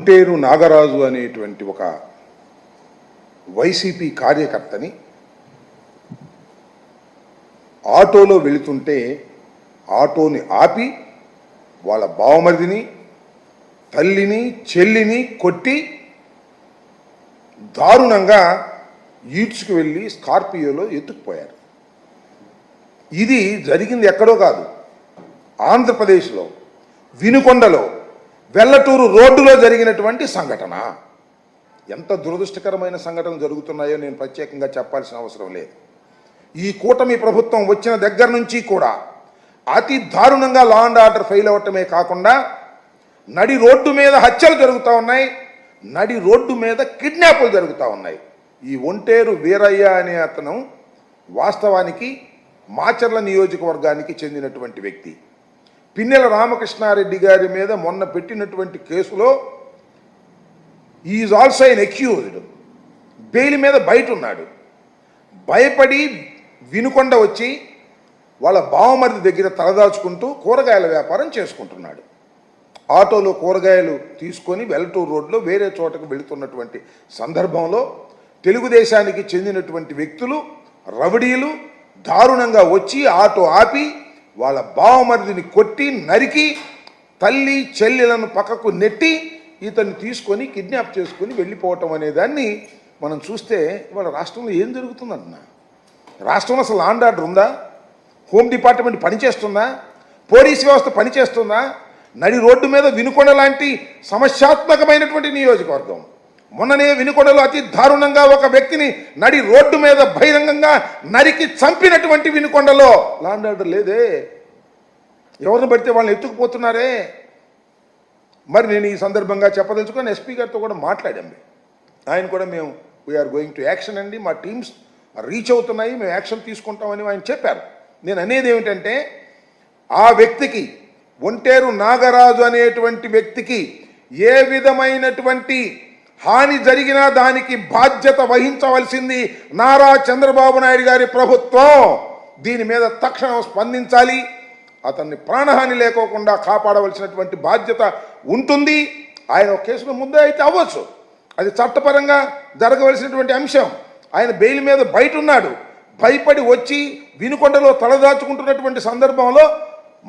ఒంటేరు నాగరాజు అనేటువంటి ఒక వైసీపీ కార్యకర్తని ఆటోలో వెళుతుంటే ఆటోని ఆపి వాళ్ళ బావమరిదిని, తల్లిని, చెల్లిని కొట్టి దారుణంగా ఈడ్చుకు వెళ్ళి స్కార్పియోలో ఎత్తుకుపోయారు. ఇది జరిగింది ఎక్కడో కాదు, ఆంధ్రప్రదేశ్లో వినుకొండలో వెల్లటూరు రోడ్డులో జరిగినటువంటి సంఘటన. ఎంత దురదృష్టకరమైన సంఘటనలు జరుగుతున్నాయో నేను ప్రత్యేకంగా చెప్పాల్సిన అవసరం లేదు. ఈ కూటమి ప్రభుత్వం వచ్చిన దగ్గర నుంచి కూడా అతి దారుణంగా లా అండ్ ఆర్డర్ ఫెయిల్ అవ్వటమే కాకుండా నడి రోడ్డు మీద హత్యలు జరుగుతూ ఉన్నాయి, నడి రోడ్డు మీద కిడ్నాపులు జరుగుతూ ఉన్నాయి. ఈ ఒంటేరు వీరయ్య అనే అతను వాస్తవానికి మాచర్ల నియోజకవర్గానికి చెందినటువంటి వ్యక్తి. పిన్నెల రామకృష్ణారెడ్డి గారి మీద మొన్న పెట్టినటువంటి కేసులో is also an accused. Bail మీద బయట ఉన్నాడు. భయపడి వినుకొండ వచ్చి వాళ్ళ బావమరిది దగ్గర తలదాచుకుంటూ కూరగాయల వ్యాపారం చేసుకుంటున్నాడు. ఆటోలో కూరగాయలు తీసుకొని వెల్లటూరు రోడ్లో వేరే చోటకు వెళుతున్నటువంటి సందర్భంలో తెలుగుదేశానికి చెందినటువంటి వ్యక్తులు, రౌడీలు దారుణంగా వచ్చి ఆటో ఆపి వాళ్ళ బావమరిదిని కొట్టి నరికి తల్లి చెల్లెలను పక్కకు నెట్టి ఇతన్ని తీసుకొని కిడ్నాప్ చేసుకొని వెళ్ళిపోవటం అనే దాన్ని మనం చూస్తే ఇవాళ రాష్ట్రంలో ఏం జరుగుతుందన్న, రాష్ట్రంలో అసలు లా అండ్ ఆర్డర్ ఉందా? హోమ్ డిపార్ట్మెంట్ పనిచేస్తుందా? పోలీస్ వ్యవస్థ పనిచేస్తుందా? నడి రోడ్డు మీద వినుకొండ లాంటి సమస్యాత్మకమైనటువంటి నియోజకవర్గం, మొన్ననే వినుకొండలో అతి దారుణంగా ఒక వ్యక్తిని నడి రోడ్డు మీద బహిరంగంగా నరికి చంపినటువంటి వినుకొండలో లా అండ్ ఆర్డర్ లేదే. ఎవరిని పడితే వాళ్ళని ఎత్తుకుపోతున్నారే. మరి నేను ఈ సందర్భంగా చెప్పదలుచుకొని ఎస్పీ గారితో కూడా మాట్లాడాము. ఆయన కూడా మేము వీఆర్ గోయింగ్ టు యాక్షన్ అండి, మా టీమ్స్ రీచ్ అవుతున్నాయి, మేము యాక్షన్ తీసుకుంటామని ఆయన చెప్పారు. నేను అనేది ఏమిటంటే ఆ వ్యక్తికి, ఒంటేరు నాగరాజు అనేటువంటి వ్యక్తికి ఏ విధమైనటువంటి హాని జరిగినా దానికి బాధ్యత వహించవలసింది నారా చంద్రబాబు నాయుడు గారి ప్రభుత్వం. దీని మీద తక్షణం స్పందించాలి. అతన్ని ప్రాణహాని లేకోకుండా కాపాడవలసినటువంటి బాధ్యత ఉంటుంది. ఆయన ఒక కేసులో ముందే అయితే అవ్వచ్చు, అది చట్టపరంగా జరగవలసినటువంటి అంశం. ఆయన బెయిల్ మీద బయట ఉన్నాడు. భయపడి వచ్చి వినుకొండలో తలదాచుకుంటున్నటువంటి సందర్భంలో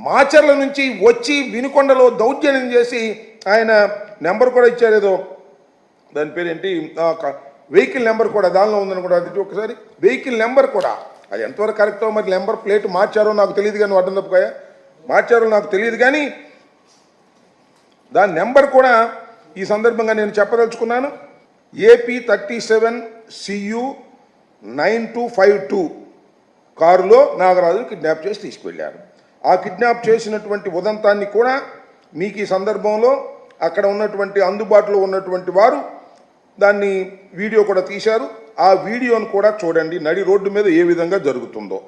మాచర్ల నుంచి వచ్చి వినుకొండలో దౌర్జన్యం చేసి ఆయన నెంబర్ కూడా ఇచ్చారు, ఏదో దాని పేరు ఏంటి, వెహికల్ నెంబర్ కూడా దానిలో ఉందని కూడా అది ఒకసారి వెహికల్ నెంబర్ కూడా అది ఎంతవరకు కరెక్టో మరి నెంబర్ ప్లేట్ మార్చారో నాకు తెలియదు, కానీ అడ్డం తప్పుగా మార్చారో నాకు తెలియదు, కానీ దాని నెంబర్ కూడా ఈ సందర్భంగా నేను చెప్పదలుచుకున్నాను. AP 37 CU 9252 కారులో నాగరాజు కిడ్నాప్ చేసి తీసుకువెళ్ళారు. ఆ కిడ్నాప్ చేసినటువంటి ఉదంతాన్ని కూడా మీకు ఈ సందర్భంలో అక్కడ ఉన్నటువంటి అందుబాటులో ఉన్నటువంటి వారు దాన్ని వీడియో కూడా తీశారు. ఆ వీడియోను కూడా చూడండి, నడి రోడ్డు మీద ఏ విధంగా జరుగుతుందో.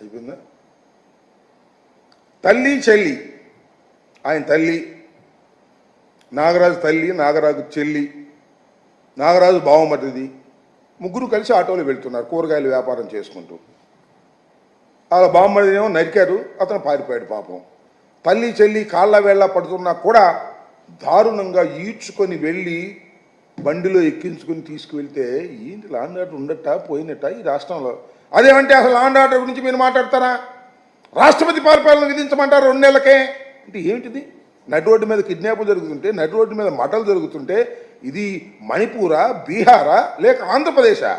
అయిపోయిందా? తల్లి చెల్లి, ఆయన తల్లి నాగరాజు, తల్లి నాగరాజు చెల్లి, నాగరాజు బావమరిది, ముగ్గురు కలిసి ఆటోలో వెళ్తున్నారు కూరగాయల వ్యాపారం చేసుకుంటూ. వాళ్ళ బావమరిదినేమో నరికారు, అతను పారిపోయాడు పాపం. తల్లి చెల్లి కాళ్ళ వేళ్ళ పడుతున్నా కూడా దారుణంగా ఈడ్చుకొని వెళ్ళి బండిలో ఎక్కించుకొని తీసుకువెళ్తే ఏంటి లా అండ్ ఆర్డర్ ఉండట పోయినట్ట ఈ రాష్ట్రంలో? అదేమంటే అసలు లా అండ్ ఆర్డర్ గురించి మీరు మాట్లాడతారా? రాష్ట్రపతి పరిపాలన విధించమంటారు 2 నెలలకే అంటే ఏమిటిది? నడి రోడ్డు మీద కిడ్నాపులు జరుగుతుంటే, నడి రోడ్డు మీద మటలు జరుగుతుంటే ఇది మణిపూరా, బీహారా, లేక ఆంధ్రప్రదేశా?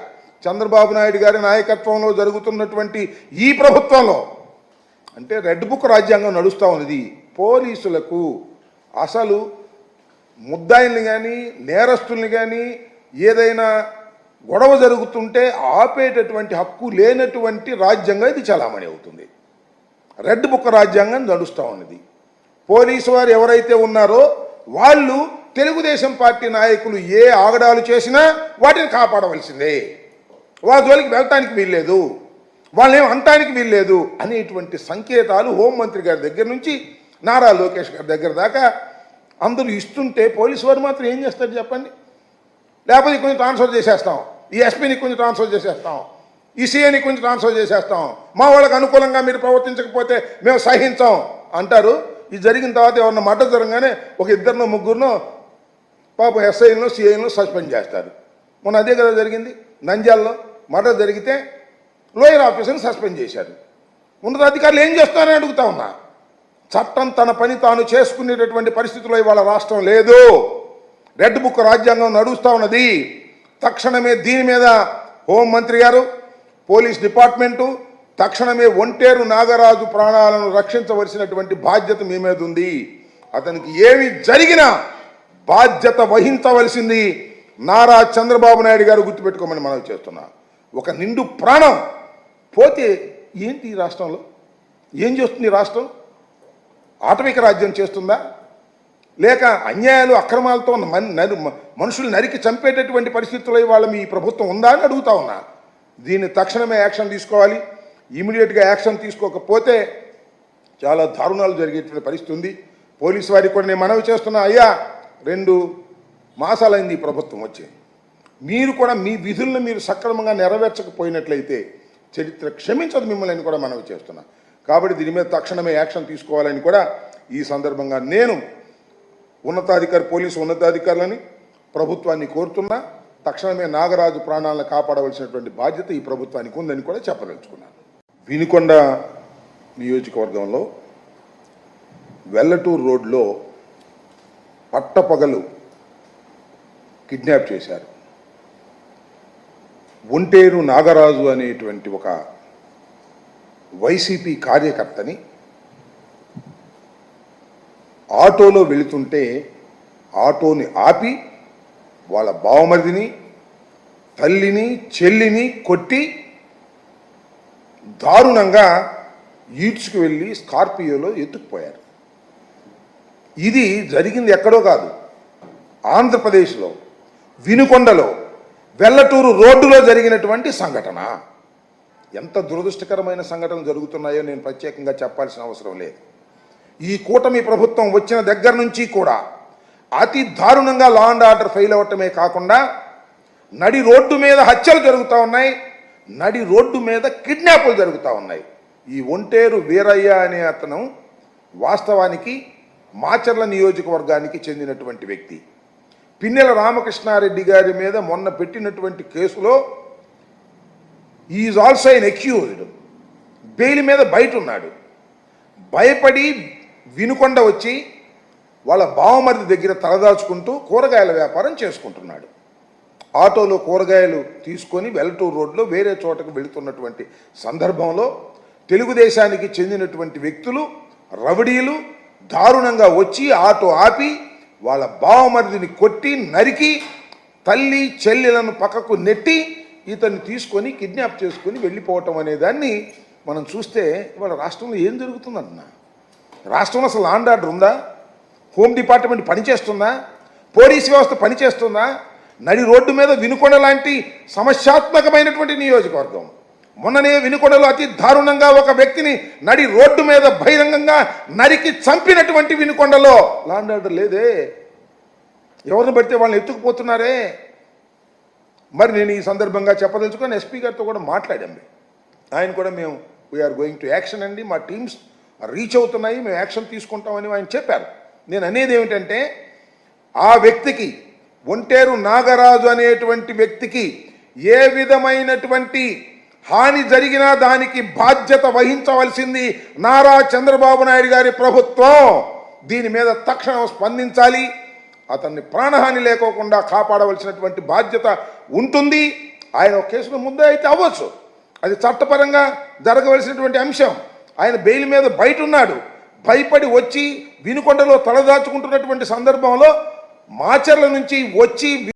చంద్రబాబు నాయుడు గారి నాయకత్వంలో జరుగుతున్నటువంటి ఈ ప్రభుత్వంలో అంటే రెడ్ బుక్ రాజ్యాంగం నడుస్తూ ఉన్నది. పోలీసులకు అసలు ముద్దాయిల్ని కానీ నేరస్తుల్ని కానీ ఏదైనా గొడవ జరుగుతుంటే ఆపేటటువంటి హక్కు లేనటువంటి రాజ్యాంగం ఇది చలామణి అవుతుంది. రెడ్ బుక్ రాజ్యాంగం నడుస్తూ ఉన్నది. పోలీసు వారు ఎవరైతే ఉన్నారో వాళ్ళు తెలుగుదేశం పార్టీ నాయకులు ఏ ఆగడాలు చేసినా వాటిని కాపాడవలసిందే, వాళ్ళ జోలికి వెళ్ళటానికి వీల్లేదు, వాళ్ళేం అనటానికి వీల్లేదు అనేటువంటి సంకేతాలు హోంమంత్రి గారి దగ్గర నుంచి నారా లోకేష్ గారి దగ్గర దాకా అందరూ ఇస్తుంటే పోలీసు వారు మాత్రం ఏం చేస్తారు చెప్పండి? లేకపోతే కొంచెం ట్రాన్స్ఫర్ చేసేస్తాం, ఈ ఎస్పీని కొంచెం ట్రాన్స్ఫర్ చేసేస్తాం, ఈ సీఏని కొంచెం ట్రాన్స్ఫర్ చేసేస్తాం, మా వాళ్ళకి అనుకూలంగా మీరు ప్రవర్తించకపోతే మేము సహించాం అంటారు. ఇది జరిగిన తర్వాత ఎవరన్నా మర్డర్ జరగగానే ఒక ఇద్దరినో ముగ్గురునో పాపం ఎస్ఐలను సిఐలను సస్పెండ్ చేస్తారు. మొన్న అదే కదా జరిగింది, నంద్యాలలో మర్డర్ జరిగితే లోయర్ ఆఫీసర్ని సస్పెండ్ చేశారు. ఉన్నతాధికారులు ఏం చేస్తారని అడుగుతా ఉన్నా. చట్టం తన పని తాను చేసుకునేటటువంటి పరిస్థితుల్లో ఇవాళ రాష్ట్రం లేదు. రెడ్ బుక్ రాజ్యాంగం నడుస్తూ ఉన్నది. తక్షణమే దీని మీద హోంమంత్రి గారు, పోలీస్ డిపార్ట్మెంటు తక్షణమే ఒంటేరు నాగరాజు ప్రాణాలను రక్షించవలసినటువంటి బాధ్యత మీ మీద ఉంది. అతనికి ఏమి జరిగినా బాధ్యత వహించవలసింది నారా చంద్రబాబు నాయుడు గారు, గుర్తుపెట్టుకోమని మనం చేస్తున్నా. ఒక నిండు ప్రాణం పోతే ఏంటి ఈ రాష్ట్రంలో? ఏం చేస్తుంది ఈ రాష్ట్రం? ఆటవిక రాజ్యం చేస్తుందా? లేక అన్యాయాలు అక్రమాలతో మనుషులు నరికి చంపేటటువంటి పరిస్థితుల్లో ఇవాళ మీ ప్రభుత్వం ఉందా అని అడుగుతా ఉన్నా. దీన్ని తక్షణమే యాక్షన్ తీసుకోవాలి. ఇమీడియట్గా యాక్షన్ తీసుకోకపోతే చాలా దారుణాలు జరిగేటువంటి పరిస్థితి ఉంది. పోలీసు వారికి కూడా నేను మనవి చేస్తున్నా, అయ్యా 2 మాసాలైంది ఈ ప్రభుత్వం వచ్చి, మీరు కూడా మీ విధులను మీరు సక్రమంగా నెరవేర్చకపోయినట్లయితే చరిత్ర క్షమించదు మిమ్మల్ని కూడా మనవి చేస్తున్నా. కాబట్టి దీని మీద తక్షణమే యాక్షన్ తీసుకోవాలని కూడా ఈ సందర్భంగా నేను పోలీసు ఉన్నతాధికారులని ప్రభుత్వాన్ని కోరుతున్నా. తక్షణమే నాగరాజు ప్రాణాలను కాపాడవలసినటువంటి బాధ్యత ఈ ప్రభుత్వానికి ఉందని కూడా చెప్పదలుచుకున్నాను. వినుకొండ నియోజకవర్గంలో వెల్లటూరు రోడ్లో పట్టపగలు కిడ్నాప్ చేశారు. ఒంటేరు నాగరాజు అనేటువంటి ఒక వైసీపీ కార్యకర్తని ఆటోలో వెళుతుంటే ఆటోని ఆపి వాళ్ళ బావమరిదిని, తల్లిని, చెల్లిని కొట్టి దారుణంగా ఈడ్చుకు వెళ్ళి స్కార్పియోలో ఎత్తుకుపోయారు. ఇది జరిగింది ఎక్కడో కాదు, ఆంధ్రప్రదేశ్లో వినుకొండలో వెల్లటూరు రోడ్డులో జరిగినటువంటి సంఘటన. ఎంత దురదృష్టకరమైన సంఘటనలు జరుగుతున్నాయో నేను ప్రత్యేకంగా చెప్పాల్సిన అవసరం లేదు. ఈ కూటమి ప్రభుత్వం వచ్చిన దగ్గర నుంచి కూడా అతి దారుణంగా లా అండ్ ఆర్డర్ ఫెయిల్ అవ్వటమే కాకుండా నడి రోడ్డు మీద హత్యలు జరుగుతూ ఉన్నాయి, నడి రోడ్డు మీద కిడ్నాపులు జరుగుతూ ఉన్నాయి. ఈ ఒంటేరు వీరయ్య అనే అతను వాస్తవానికి మాచర్ల నియోజకవర్గానికి చెందినటువంటి వ్యక్తి. పిన్నెల రామకృష్ణారెడ్డి గారి మీద మొన్న పెట్టినటువంటి కేసులో is also an accused. Bail మీద బయట ఉన్నాడు. భయపడి వినుకొండ వచ్చి వాళ్ళ బావమరిది దగ్గర తలదాచుకుంటూ కూరగాయల వ్యాపారం చేసుకుంటున్నాడు. ఆటోలో కూరగాయలు తీసుకొని వెల్లటూరు రోడ్లో వేరే చోటకు వెళుతున్నటువంటి సందర్భంలో తెలుగుదేశానికి చెందినటువంటి వ్యక్తులు, రౌడీలు దారుణంగా వచ్చి ఆటో ఆపి వాళ్ళ బావమరిదిని కొట్టి నరికి తల్లి చెల్లెలను పక్కకు నెట్టి ఇతన్ని తీసుకొని కిడ్నాప్ చేసుకొని వెళ్ళిపోవటం అనే దాన్ని మనం చూస్తే ఇవాళ రాష్ట్రంలో ఏం జరుగుతుందన్న? రాష్ట్రంలో అసలు లా అండ్ ఆర్డర్ ఉందా? హోమ్ డిపార్ట్మెంట్ పనిచేస్తుందా? పోలీస్ వ్యవస్థ పనిచేస్తుందా? నడి రోడ్డు మీద వినుకొండ లాంటి సమస్యాత్మకమైనటువంటి నియోజకవర్గం. మొన్ననే వినుకొండలో అతి దారుణంగా ఒక వ్యక్తిని నడి రోడ్డు మీద బహిరంగంగా నరికి చంపినటువంటి వినుకొండలో లా అండ్ ఆర్డర్ లేదే. ఎవరిని పడితే వాళ్ళని ఎత్తుకుపోతున్నారే. మరి నేను ఈ సందర్భంగా చెప్పదలుచుకొని ఎస్పీ గారితో కూడా మాట్లాడాము. ఆయన కూడా మేము వీఆర్ గోయింగ్ టు యాక్షన్ అండి, మా టీమ్స్ రీచ్ అవుతున్నాయి, మేము యాక్షన్ తీసుకుంటామని ఆయన చెప్పారు. నేను అనేది ఏమిటంటే ఆ వ్యక్తికి, ఒంటేరు నాగరాజు అనేటువంటి వ్యక్తికి ఏ విధమైనటువంటి హాని జరిగినా దానికి బాధ్యత వహించవలసింది నారా చంద్రబాబు నాయుడు గారి ప్రభుత్వం. దీని మీద తక్షణం స్పందించాలి. అతన్ని ప్రాణహాని లేకోకుండా కాపాడవలసినటువంటి బాధ్యత ఉంటుంది. ఆయన ఒక కేసులో ముద్దాయి అయితే అవ్వచ్చు, అది చట్టపరంగా జరగవలసినటువంటి అంశం. ఆయన బెయిల్ మీద బయట ఉన్నాడు. భయపడి వచ్చి వినుకొండలో తలదాచుకుంటున్నటువంటి సందర్భంలో మాచర్ల నుంచి వచ్చి